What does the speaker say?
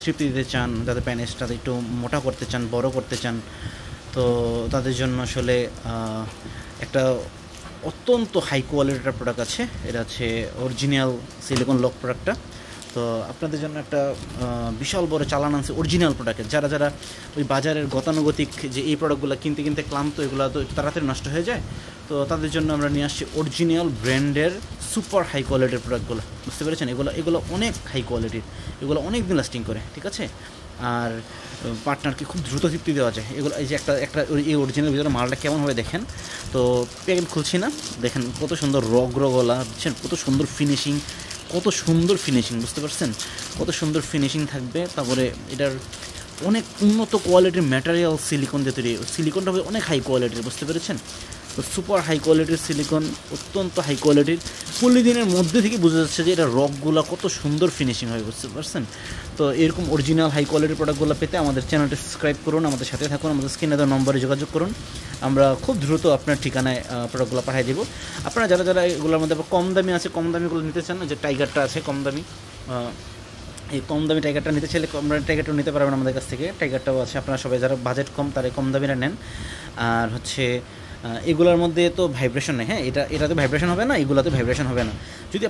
তৃপ্তি দিতে চান, যাদের প্যানেজটা একটু মোটা করতে চান, বড় করতে চান, তো তাদের জন্য আসলে একটা অত্যন্ত হাই কোয়ালিটির প্রোডাক্ট আছে। এটা হচ্ছে অরিজিনাল সিলিকন লক প্রোডাক্টটা। তো আপনাদের জন্য একটা বিশাল বড় চালান আছে অরিজিনাল প্রোডাক্টের। যারা যারা ওই বাজারের গতানুগতিক যে এই প্রোডাক্টগুলো কিনতে কিনতে ক্লান্ত, এগুলো তো তাড়াতাড়ি নষ্ট হয়ে যায়, তো তাদের জন্য আমরা নিয়ে আসছি অরিজিনাল ব্র্যান্ডের সুপার হাই কোয়ালিটির প্রোডাক্টগুলো। বুঝতে পেরেছেন? এগুলো অনেক হাই কোয়ালিটির, এগুলো অনেক দিন লাস্টিং করে, ঠিক আছে? আর পার্টনারকে খুব দ্রুত তৃপ্তি দেওয়া যায় এগুলো। এই যে একটা একটা এই অরিজিনাল ভিতরে মালটা কেমনভাবে দেখেন, তো প্যাকেট খুলছি না, দেখেন কত সুন্দর গলা, বুঝছেন? কত সুন্দর ফিনিশিং, কত সুন্দর ফিনিশিং, বুঝতে পারছেন? কত সুন্দর ফিনিশিং থাকবে। তারপরে এটার অনেক উন্নত কোয়ালিটির ম্যাটেরিয়াল সিলিকন দিয়ে তৈরি, সিলিকনটা হবে অনেক হাই কোয়ালিটির, বুঝতে পেরেছেন? তো সুপার হাই কোয়ালিটির সিলিকন, অত্যন্ত হাই কোয়ালিটির। পলিদিনের মধ্যে থেকে বোঝা যাচ্ছে যে এটা রকগুলো কত সুন্দর ফিনিশিং হয়, বুঝতে পারছেন? তো এরকম অরিজিনাল হাই কোয়ালিটির প্রোডাক্টগুলো পেতে আমাদের চ্যানেলটা সাবস্ক্রাইব করুন, আমাদের সাথে থাকুন, আমাদের স্ক্রিনে দেওয়া নম্বরে যোগাযোগ করুন। আমরা খুব দ্রুত আপনার ঠিকানায় প্রোডাক্টগুলো পাঠিয়ে দেবো। আপনারা যারা যারা এগুলোর মধ্যে কম দামি আছে, কম দামিগুলো নিতে চান, যে টাইগারটা আছে কম দামি, এই কম দামি টাইগারটা নিতে চাইলে কম দামি টাইগারটাও নিতে পারবেন আমাদের কাছ থেকে। টাইগারটাও আছে, আপনারা সবাই যারা বাজেট কম তারা কম দামিটা নেন। আর হচ্ছে এগুলোর মধ্যে তো ভাইব্রেশন নেই, হ্যাঁ, এটাতে ভাইব্রেশন হবে না, এগুলোতে ভাইব্রেশন হবে না। যদি